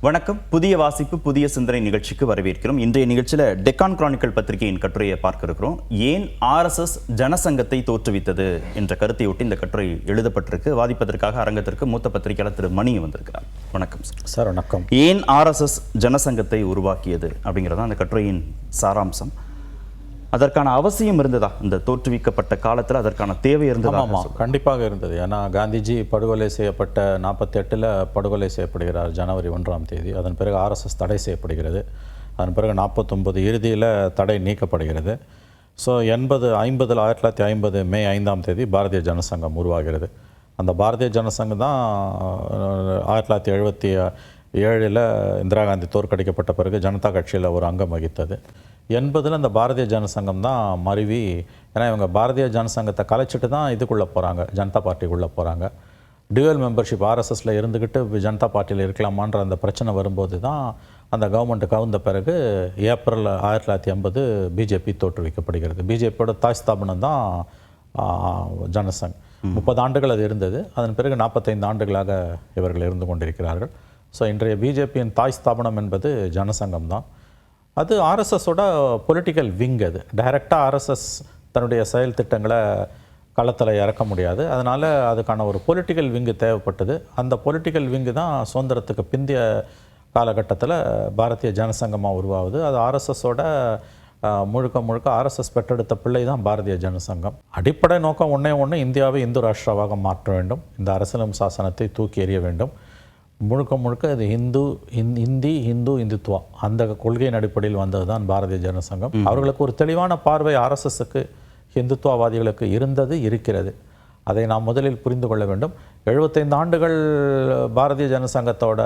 வணக்கம். புதிய வாசிப்பு புதிய சிந்தனை நிகழ்ச்சிக்கு வரவேற்கிறோம். இன்றைய நிகழ்ச்சியில் டெக்கான் கிரானிக்கல் பத்திரிகையின் கட்டுரையை பார்க்க இருக்கிறோம். ஏன் ஆர்எஸ்எஸ் ஜனசங்கத்தை தோற்றுவித்தது என்ற கருத்தையொட்டி இந்த கட்டுரை எழுதப்பட்டிருக்கு. வாதிப்பதற்காக அரங்கத்திற்கு மூத்த பத்திரிகையாளர் திரு மணி வந்திருக்கிறார். வணக்கம் சார். வணக்கம். ஏன் ஆர்எஸ்எஸ் ஜனசங்கத்தை உருவாக்கியது அப்படிங்கிறதா அந்த கட்டுரையின் சாராம்சம். அதற்கான அவசியம் இருந்ததா? இந்த தோற்றுவிக்கப்பட்ட காலத்தில் அதற்கான தேவை இருந்ததா? கண்டிப்பாக இருந்தது. ஏன்னா காந்திஜி படுகொலை செய்யப்பட்ட 48 படுகொலை செய்யப்படுகிறார் ஜனவரி 1ஆம் தேதி. அதன் பிறகு ஆர்எஸ்எஸ் தடை செய்யப்படுகிறது. அதன் பிறகு 49 இறுதியில் தடை நீக்கப்படுகிறது. ஸோ 1950 மே 5ஆம் தேதி பாரதிய ஜனசங்கம் உருவாகிறது. அந்த பாரதிய ஜனசங்கம் தான் 1977 இந்திரா காந்தி தோற்கடிக்கப்பட்ட பிறகு ஜனதா கட்சியில் ஒரு அங்கம் வகித்தது. 80 அந்த பாரதிய ஜனசங்கம் தான் மருவி, ஏன்னா இவங்க பாரதிய ஜனசங்கத்தை கலைச்சிட்டு தான் இதுக்குள்ளே போகிறாங்க, ஜனதா பார்ட்டிக்குள்ளே போகிறாங்க. டியூவல் மெம்பர்ஷிப் ஆர்எஸ்எஸில் இருந்துக்கிட்டு ஜனதா பார்ட்டியில் இருக்கலாமான்ற அந்த பிரச்சனை வரும்போது தான் அந்த கவர்மெண்ட்டு கவுந்த பிறகு ஏப்ரல் 1980 பிஜேபி தோற்றுவிக்கப்படுகிறது. பிஜேபியோட தாய் ஸ்தாபனம் தான் ஜனசங். 30 ஆண்டுகள் அது இருந்தது. அதன் பிறகு 45 ஆண்டுகளாக இவர்கள் இருந்து கொண்டிருக்கிறார்கள். ஸோ இன்றைய பிஜேபியின் தாய் ஸ்தாபனம் என்பது ஜனசங்கம் தான். அது ஆர்எஸ்எஸோட பொலிட்டிக்கல் விங். அது டைரெக்டாக ஆர்எஸ்எஸ் தன்னுடைய செயல் திட்டங்களை களத்தில் இறக்க முடியாது. அதனால் அதுக்கான ஒரு பொலிட்டிக்கல் விங்கு தேவைப்பட்டது. அந்த பொலிட்டிக்கல் விங்கு தான் சுதந்திரத்துக்கு பிந்தைய காலகட்டத்தில் பாரதிய ஜனசங்கமாக உருவாகுது. அது ஆர்எஸ்எஸோட முழுக்க ஆர்எஸ்எஸ் பெற்றெடுத்த பிள்ளை தான் பாரதிய ஜனசங்கம். அடிப்படை நோக்கம் ஒன்று, இந்தியாவை இந்து ராஷ்டிராவாக மாற்ற வேண்டும், இந்த அரசியலமைப்பு சாசனத்தை தூக்கி எறிய வேண்டும். முழுக்க இது இந்துத்துவா அந்த கொள்கையின் அடிப்படையில் வந்தது தான் பாரதிய ஜனசங்கம். அவர்களுக்கு ஒரு தெளிவான பார்வை ஆர்எஸ்எஸ்க்கு இந்துத்துவவாதிகளுக்கு இருக்கிறது. அதை நாம் முதலில் புரிந்து கொள்ள வேண்டும். 75 ஆண்டுகள் பாரதிய ஜனசங்கத்தோட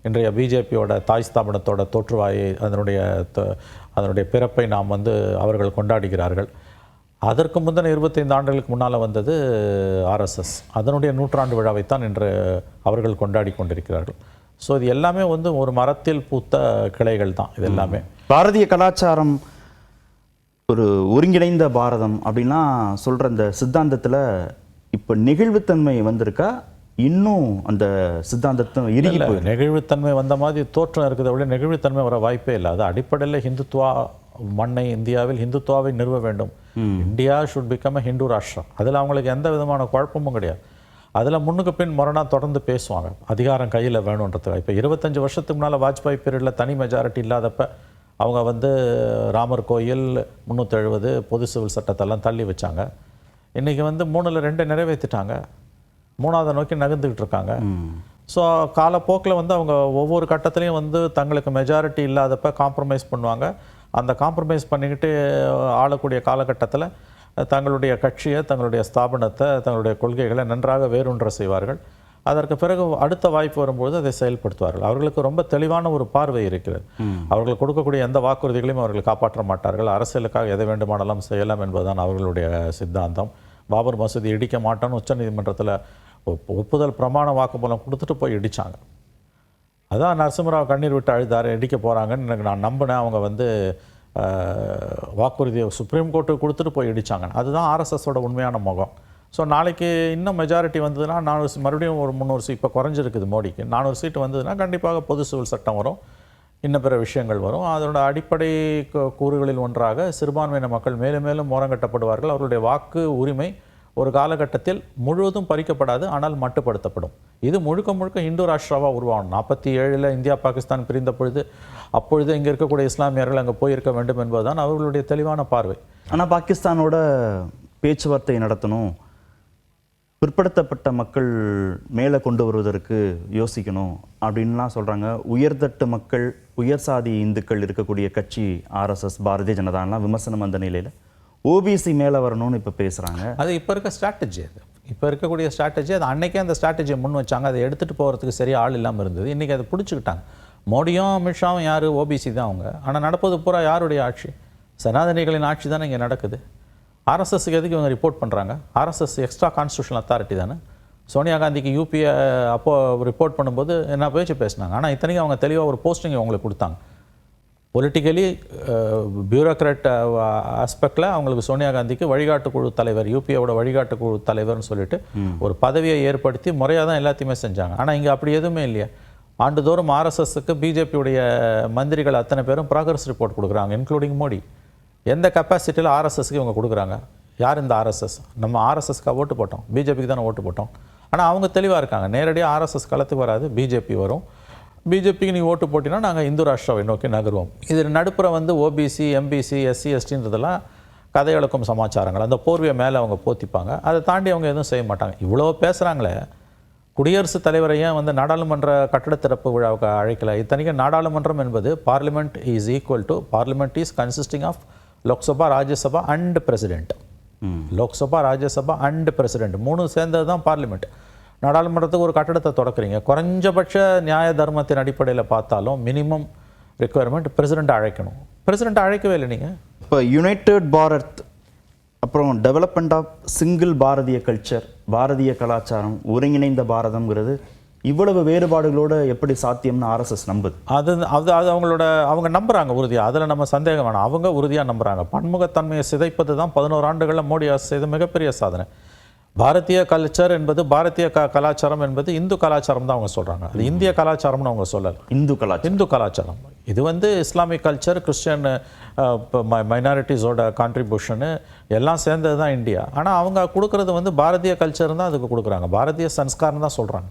இன்றைய பிஜேபியோட தாய் ஸ்தாபனத்தோட தோற்றுவாயை அதனுடைய பிறப்பை நாம் அவர்கள் கொண்டாடுகிறார்கள். அதற்கு முந்தின 25 ஆண்டுகளுக்கு முன்னால் வந்தது ஆர்எஸ்எஸ். அதனுடைய 100ஆண்டு விழாவைத்தான் இன்று அவர்கள் கொண்டாடி கொண்டிருக்கிறார்கள். ஸோ இது எல்லாமே ஒரு மரத்தில் பூத்த கிளைகள் தான். இது எல்லாமே பாரதிய கலாச்சாரம் ஒரு ஒருங்கிணைந்த பாரதம் அப்படின்லாம் சொல்கிற அந்த சித்தாந்தத்தில் இப்போ நெகிழ்வுத்தன்மை வந்திருக்கா? இன்னும் அந்த சித்தாந்தத்தை நெகிழ்வுத்தன்மை வந்த மாதிரி தோற்றம் இருக்கிறத விட நெகிழ்வுத்தன்மை வர வாய்ப்பே இல்லை. அது அடிப்படையில் ஹிந்துத்துவா மண்ணை இந்தியாவில் ஹிந்துத்துவாவை நிறுவ வேண்டும். India should become a Hindu rashtra. அதில் அவங்களுக்கு எந்த விதமான குழப்பமும் கிடையாது. அதில் முன்னுக்கு பின் முரணாக தொடர்ந்து பேசுவாங்க, அதிகாரம் கையில் வேணுன்றதுக்காக. இப்போ 25 வருஷத்துக்கு முன்னால் வாஜ்பாய் பீரியடில் தனி மெஜாரிட்டி இல்லாதப்ப அவங்க ராமர் கோயில் 370 பொது சிவில் சட்டத்தெல்லாம் தள்ளி வச்சாங்க. இன்றைக்கி 3ல் 2 நிறைவேற்றிட்டாங்க. 3ஆவது நோக்கி நகர்ந்துக்கிட்டு இருக்காங்க. ஸோ காலப்போக்கில் அவங்க ஒவ்வொரு கட்டத்துலேயும் தங்களுக்கு மெஜாரிட்டி இல்லாதப்ப காம்ப்ரமைஸ் பண்ணுவாங்க. அந்த காம்ப்ரமைஸ் பண்ணிக்கிட்டு ஆளக்கூடிய காலகட்டத்தில் தங்களுடைய கட்சியை, தங்களுடைய ஸ்தாபனத்தை, தங்களுடைய கொள்கைகளை நன்றாக வேரூன்ற செய்வார்கள். அதற்கு பிறகு அடுத்த வாய்ப்பு வரும்போது அதை செயல்படுத்துவார்கள். அவர்களுக்கு ரொம்ப தெளிவான ஒரு பார்வை இருக்கிறது. அவர்கள் கொடுக்கக்கூடிய எந்த வாக்குறுதிகளையும் அவர்கள் காப்பாற்ற மாட்டார்கள். அரசியலுக்காக எதை வேண்டுமானாலும் செய்யலாம் என்பதுதான் அவர்களுடைய சித்தாந்தம். பாபர் மசூதி இடிக்க மாட்டோன்னு உச்சநீதிமன்றத்தில் ஒப்புதல் பிரமாண வாக்குமூலம் கொடுத்துட்டு போய் இடித்தாங்க. அதான் நரசிம்மராவ் கண்ணீர் விட்டு அழுதார், இடிக்க போகிறாங்கன்னு எனக்கு நான் நம்பினேன். அவங்க வாக்குறுதியை சுப்ரீம் கோர்ட்டுக்கு கொடுத்துட்டு போய் இடித்தாங்க. அதுதான் ஆர்எஸ்எஸோட உண்மையான முகம். ஸோ நாளைக்கு இன்னும் மெஜாரிட்டி வந்ததுன்னா 400 மறுபடியும் ஒரு 300 சீட் இப்போ குறைஞ்சிருக்குது மோடிக்கு. 400 சீட்டு வந்ததுன்னா கண்டிப்பாக பொது சிவில் சட்டம் வரும், இன்னும் பிற விஷயங்கள் வரும். அதனோட அடிப்படை கூறுகளில் ஒன்றாக சிறுபான்மையின மக்கள் மேலும் மேலும் ஓரங்கட்டப்படுவார்கள். அவர்களுடைய வாக்கு உரிமை ஒரு காலகட்டத்தில் முழுவதும் பறிக்கப்படாது, ஆனால் மட்டுப்படுத்தப்படும். இது முழுக்க இந்து ராஷ்டிராவாக உருவாகும். 47 இந்தியா பாகிஸ்தான் பிரிந்த பொழுது அப்பொழுது இங்கே இருக்கக்கூடிய இஸ்லாமியர்கள் அங்கே போயிருக்க வேண்டும் என்பதுதான் அவர்களுடைய தெளிவான பார்வை. ஆனால் பாகிஸ்தானோட பேச்சுவார்த்தை நடத்தணும், பிற்படுத்தப்பட்ட மக்கள் மேலே கொண்டு வருவதற்கு யோசிக்கணும் அப்படின்லாம் சொல்கிறாங்க. உயர்தட்டு மக்கள், உயர் சாதி இந்துக்கள் இருக்கக்கூடிய கட்சி ஆர்எஸ்எஸ், பாரதிய ஜனதாலாம் விமர்சனம் அந்த நிலையில் ஓபிசி மேலே வரணும்னு இப்போ பேசுகிறாங்க. அது இப்போ இருக்க ஸ்ட்ராட்டஜி. அது இப்போ இருக்கக்கூடிய ஸ்ட்ராட்டஜி. அது அன்றைக்கே அந்த ஸ்ட்ராட்டஜியை முன் வச்சாங்க. அதை எடுத்துகிட்டு போகிறதுக்கு சரியாக ஆள் இல்லாமல் இருந்தது. இன்றைக்கி அதை பிடிச்சிக்கிட்டாங்க. மோடியும் அமித்ஷாவும் யார்? ஓபிசி தான் அவங்க. ஆனால் நடப்பது பூரா யாருடைய ஆட்சி? சனாதனிகளின் ஆட்சி தானே இங்கே நடக்குது. ஆர்எஸ்எஸ்க்கு எதுக்கு இவங்க ரிப்போர்ட் பண்ணுறாங்க? ஆர்எஸ்எஸ் எக்ஸ்ட்ரா கான்ஸ்டியூஷனல் அத்தாரிட்டி தானே. சோனியா காந்திக்கு யூபியை அப்போது ரிப்போர்ட் பண்ணும்போது என்ன பேச்சு பேசினாங்க. ஆனால் இத்தனைக்கும் அவங்க தெளிவாக ஒரு போஸ்டிங் அவங்களுக்கு கொடுத்தாங்க. பொலிட்டிக்கலி பியூரோக்ராட் ஆஸ்பெக்டில் அவங்களுக்கு சோனியா காந்திக்கு வழிகாட்டு குழு தலைவர், யூபியோட வழிகாட்டு குழு தலைவர்னு சொல்லிட்டு ஒரு பதவியை ஏற்படுத்தி முறையாக தான் எல்லாத்தையுமே செஞ்சாங்க. ஆனால் இங்கே அப்படி எதுவுமே இல்லையா. ஆண்டுதோறும் ஆர்எஸ்எஸ்க்கு பிஜேபியுடைய மந்திரிகள் அத்தனை பேரும் ப்ராக்ரஸ் ரிப்போர்ட் கொடுக்குறாங்க, இன்க்ளூடிங் மோடி. எந்த கெப்பாசிட்டியில் ஆர்எஸ்எஸ்க்கு இவங்க கொடுக்குறாங்க? யார் இந்த ஆர்எஸ்எஸ்? நம்ம ஆர்எஸ்எஸ்க்காக ஓட்டு போட்டோம், பிஜேபிக்கு தானே ஓட்டு போட்டோம். ஆனால் அவங்க தெளிவாக இருக்காங்க, நேரடியாக ஆர்எஸ்எஸ் களத்துக்கு வராது, பிஜேபி வரும். பிஜேபிக்கு நீங்கள் ஓட்டு போட்டினா நாங்கள் இந்து ராஷ்டிராவை நோக்கி நகருவோம். இதில் நடுப்புற வந்து ஓபிசி, எம்பிசி, எஸ்சி, எஸ்டின்றதெல்லாம் கதையளக்கும் சமாச்சாரங்கள், அந்த போர்வையை மேலே அவங்க போத்திப்பாங்க. அதை தாண்டி அவங்க எதுவும் செய்ய மாட்டாங்க. இவ்வளோ பேசுகிறாங்களே, குடியரசுத் தலைவரை ஏன் வந்து நாடாளுமன்ற கட்டட திறப்பு விழாவுக்கு அழைக்கல? இத்தனைக்கும் நாடாளுமன்றம் என்பது parliament is equal to, parliament is consisting of Lok Sabha, Rajya Sabha and president. Lok Sabha, Rajya Sabha and president 3 சேர்ந்தது தான் பார்லிமெண்ட். நாடாளுமன்றத்துக்கு ஒரு கட்டடத்தை தொடக்குறீங்க, குறைஞ்சபட்ச நியாய தர்மத்தின் அடிப்படையில் பார்த்தாலும் மினிமம் ரெக்குயர்மெண்ட் பிரசிடென்ட் அழைக்கணும். பிரசிடென்ட் அழைக்கவே இல்லை நீங்கள். இப்போ யுனைடெட் பாரத், அப்புறம் development of single Bharatiya culture, Bharatiya கலாச்சாரம், ஒருங்கிணைந்த பாரதம்ங்கிறது இவ்வளவு வேறுபாடுகளோட எப்படி சாத்தியம்னு ஆர்எஸ்எஸ் நம்புது? அது அது அது அவங்க நம்புகிறாங்க உறுதியாக, அதில் நம்ம சந்தேகம் வேணாம். அவங்க உறுதியாக நம்புகிறாங்க. பன்முகத்தன்மையை சிதைப்பது தான் 11 ஆண்டுகளில் மோடி அரசு செய்த மிகப்பெரிய சாதனை. பாரதிய கல்ச்சர் என்பது, பாரதிய கலாச்சாரம் என்பது இந்து கலாச்சாரம் தான் அவங்க சொல்கிறாங்க. அது இந்திய கலாச்சாரம்னு அவங்க சொல்லலை, இந்து கலாச்சாரம். இது வந்து இஸ்லாமிக் கல்ச்சர், கிறிஸ்டியன் மைனாரிட்டிஸோட கான்ட்ரிபியூஷனு எல்லாம் சேர்ந்தது தான் இந்தியா. ஆனால் அவங்க கொடுக்குறது வந்து பாரதிய கல்ச்சர் தான் அதுக்கு கொடுக்குறாங்க, பாரதிய சன்ஸ்காரம் தான் சொல்கிறாங்க.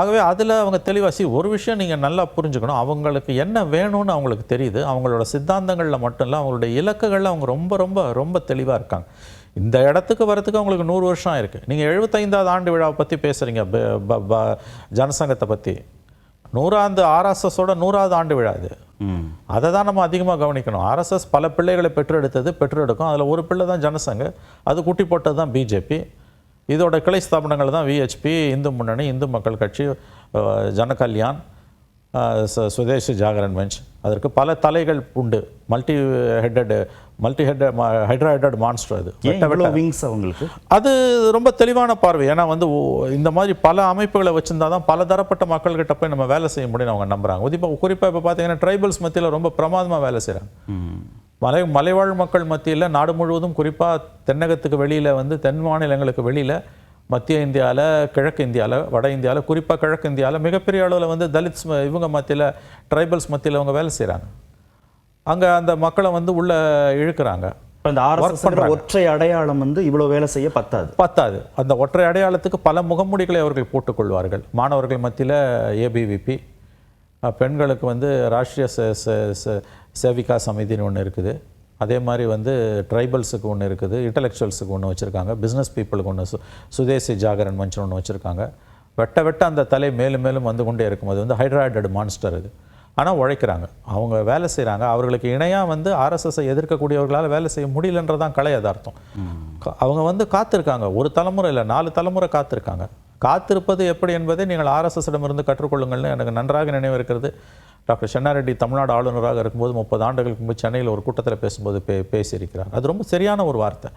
ஆகவே அதில் அவங்க தெளிவாசி ஒரு விஷயம் நீங்கள் நல்லா புரிஞ்சுக்கணும், அவங்களுக்கு என்ன வேணும்னு அவங்களுக்கு தெரியுது. அவங்களோட சித்தாந்தங்களில் மட்டும் இல்லை, அவங்களுடைய இலக்குகளில் அவங்க ரொம்ப ரொம்ப ரொம்ப தெளிவாக இருக்காங்க. இந்த இடத்துக்கு வரத்துக்கு அவங்களுக்கு 100 வருஷம் ஆயிருக்கு. நீங்கள் 75வது ஆண்டு விழாவை பற்றி பேசுகிறீங்க, ஜனசங்கத்தை பற்றி. 100வது ஆர்எஸ்எஸோட 100வது ஆண்டு விழா இது. அதை தான் நம்ம அதிகமாக கவனிக்கணும். ஆர்எஸ்எஸ் பல பிள்ளைகளை பெற்றெடுக்கும். அதில் ஒரு பிள்ளை தான் ஜனசங்க, அது குட்டி போட்டது தான் பிஜேபி. இதோட கிளை ஸ்தாபனங்கள் தான் விஹெச்பி, இந்து முன்னணி, இந்து மக்கள் கட்சி, ஜனகல்யாண், சுதேசி ஜாகரன் மஞ்ச். அதற்கு பல தலைகள் உண்டு. மல்டி ஹைட்ராய்டட் மான்ஸ்டர். அது அவங்களுக்கு அது ரொம்ப தெளிவான பார்வை. ஏன்னா வந்து இந்த மாதிரி பல அமைப்புகளை வச்சிருந்தா தான் பல தரப்பட்ட மக்கள்கிட்ட போய் நம்ம வேலை செய்ய முடியும்னு அவங்க நம்புறாங்க. குறிப்பாக இப்போ பார்த்தீங்கன்னா ட்ரைபல்ஸ் மத்தியில் ரொம்ப பிரமாதமாக வேலை செய்கிறாங்க. மலைவாழ் மக்கள் மத்தியில் நாடு முழுவதும், குறிப்பாக தென்னகத்துக்கு வெளியில் வந்து தென் மாநிலங்களுக்கு வெளியில், மத்திய இந்தியாவில், கிழக்கு இந்தியாவில், வட இந்தியாவில், குறிப்பாக கிழக்கு இந்தியாவில் மிகப்பெரிய அளவில் வந்து தலித்ஸ் இவங்க மத்தியில், ட்ரைபல்ஸ் மத்தியில் அவங்க வேலை செய்கிறாங்க. அங்கே அந்த மக்களை வந்து உள்ளே இழுக்கிறாங்க. அந்த ஒற்றை அடையாளம் வந்து இவ்வளோ வேலை செய்ய பத்தாது. அந்த ஒற்றை அடையாளத்துக்கு பல முகமூடிகளை அவர்கள் போட்டுக்கொள்வார்கள். மாணவர்கள் மத்தியில் ஏபிவிபி, பெண்களுக்கு வந்து ராஷ்ட்ரிய சேவிகா சமிதின்னு ஒன்று இருக்குது. அதே மாதிரி வந்து ட்ரைபல்ஸுக்கு ஒன்று இருக்குது, இன்டலெக்சுவல்ஸுக்கு ஒன்று வச்சுருக்காங்க, பிஸ்னஸ் பீப்புளுக்கு ஒன்று சுதேசி ஜாகரன் மஞ்ச் ஒன்று வச்சுருக்காங்க. வெட்ட அந்த தலை மேலும் மேலும் வந்து கொண்டே இருக்கும். அது வந்து ஹைட்ராய்டட் மான்ஸ்டர் இது. ஆனால் உழைக்கிறாங்க, அவங்க வேலை செய்கிறாங்க. அவர்களுக்கு இணையாக வந்து ஆர்எஸ்எஸ்ஸை எதிர்க்கக்கூடியவர்களால் வேலை செய்ய முடியலன்றதான் கலை யதார்த்தம். அவங்க வந்து காத்திருக்காங்க, ஒரு தலைமுறை இல்லை 4 தலைமுறை காத்திருக்காங்க. காத்திருப்பது எப்படி என்பதை நீங்கள் ஆர்எஸ்எஸ்ஸிடமிருந்து கற்றுக்கொள்ளுங்கள்னு எனக்கு நன்றாக நினைவு இருக்கிறது. டாக்டர் சென்னாரெட்டி தமிழ்நாடு ஆளுநராக இருக்கும்போது 30 ஆண்டுகளுக்கு முன்பு சென்னையில் ஒரு கூட்டத்தில் பேசும்போது பேசியிருக்கிறார். அது ரொம்ப சரியான ஒரு வார்த்தை.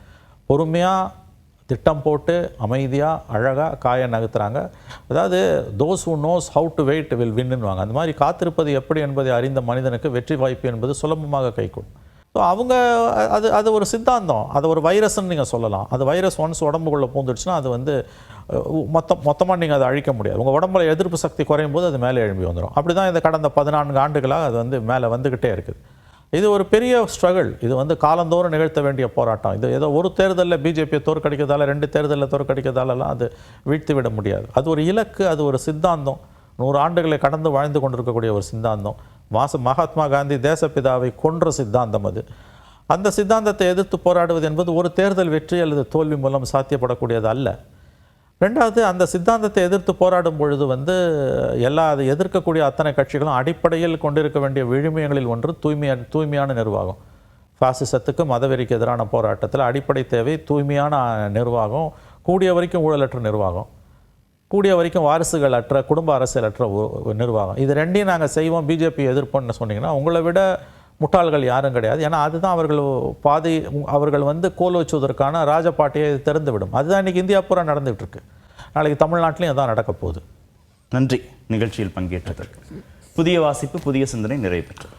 பொறுமையாக திட்டம் போட்டு அமைதியாக அழகாக காய நகர்த்துறாங்க. அதாவது those who knows how to wait will வின்னுவாங்க. அந்த மாதிரி காத்திருப்பது எப்படி என்பதை அறிந்த மனிதனுக்கு வெற்றி வாய்ப்பு என்பது சுலபமாக கைகூடும். ஸோ அவங்க அது ஒரு சித்தாந்தம், அது ஒரு வைரஸ்ன்னு நீங்கள் சொல்லலாம். அது வைரஸ் ஒன்ஸ் உடம்புக்குள்ளே பூந்துடுச்சுன்னா அது வந்து மொத்தமாக நீங்கள் அதை அழிக்க முடியாது. உங்கள் உடம்புல எதிர்ப்பு சக்தி குறையும் போது அது மேலே எழும்பி வந்துடும். அப்படி தான் இந்த கடந்த 14 ஆண்டுகளாக அது வந்து மேலே வந்துக்கிட்டே இருக்குது. இது ஒரு பெரிய ஸ்ட்ரகிள். இது வந்து காலந்தோறும் நிகழ்த்த வேண்டிய போராட்டம். இது ஏதோ ஒரு தேர்தலில் பிஜேபியை தோற்கடிக்கிறதால, 2 தேர்தலில் தோற்கடிக்கிறதாலலாம் அது வீழ்த்தி விட முடியாது. அது ஒரு இலக்கு, அது ஒரு சித்தாந்தம். 100 ஆண்டுகளை கடந்து வாழ்ந்து கொண்டிருக்கக்கூடிய ஒரு சித்தாந்தம். மகாத்மா காந்தி தேசப்பிதாவை கொன்ற சித்தாந்தம் அது. அந்த சித்தாந்தத்தை எதிர்த்து போராடுவது என்பது ஒரு தேர்தல் வெற்றி அல்லது தோல்வி மூலம் சாத்தியப்படக்கூடியது அல்ல. 2வது, அந்த சித்தாந்தத்தை எதிர்த்து போராடும் பொழுது வந்து அதை எதிர்க்கக்கூடிய அத்தனை கட்சிகளும் அடிப்படையில் கொண்டிருக்க வேண்டிய விழுமியங்களில் ஒன்று தூய்மையான நிர்வாகம். பாசிசத்துக்கு மதவெறிக்கு எதிரான போராட்டத்தில் அடிப்படை தேவை தூய்மையான நிர்வாகம், கூடிய வரைக்கும் ஊழலற்ற நிர்வாகம், கூடிய வரைக்கும் வாரிசுகள் அற்ற, குடும்ப அரசியலற்ற நிர்வாகம். இது 2ஐயும் நாங்கள் செய்வோம், பிஜேபி எதிர்ப்போம்னு சொன்னீங்கன்னா உங்களை விட முட்டாள்கள் யாரும் கிடையாது. ஏன்னா அதுதான் அவர்கள் வந்து கோல் வச்சுவதற்கான ராஜபாட்டையை திறந்துவிடும். அதுதான் இன்றைக்கி இந்தியா பூரா நடந்துகிட்டு இருக்கு. நாளைக்கு தமிழ்நாட்டிலையும் அதான் நடக்க போகுது. நன்றி நிகழ்ச்சியில் பங்கேற்றதற்கு. புதிய வாசிப்பு, புதிய சிந்தனை நிறைவு பெற்றது.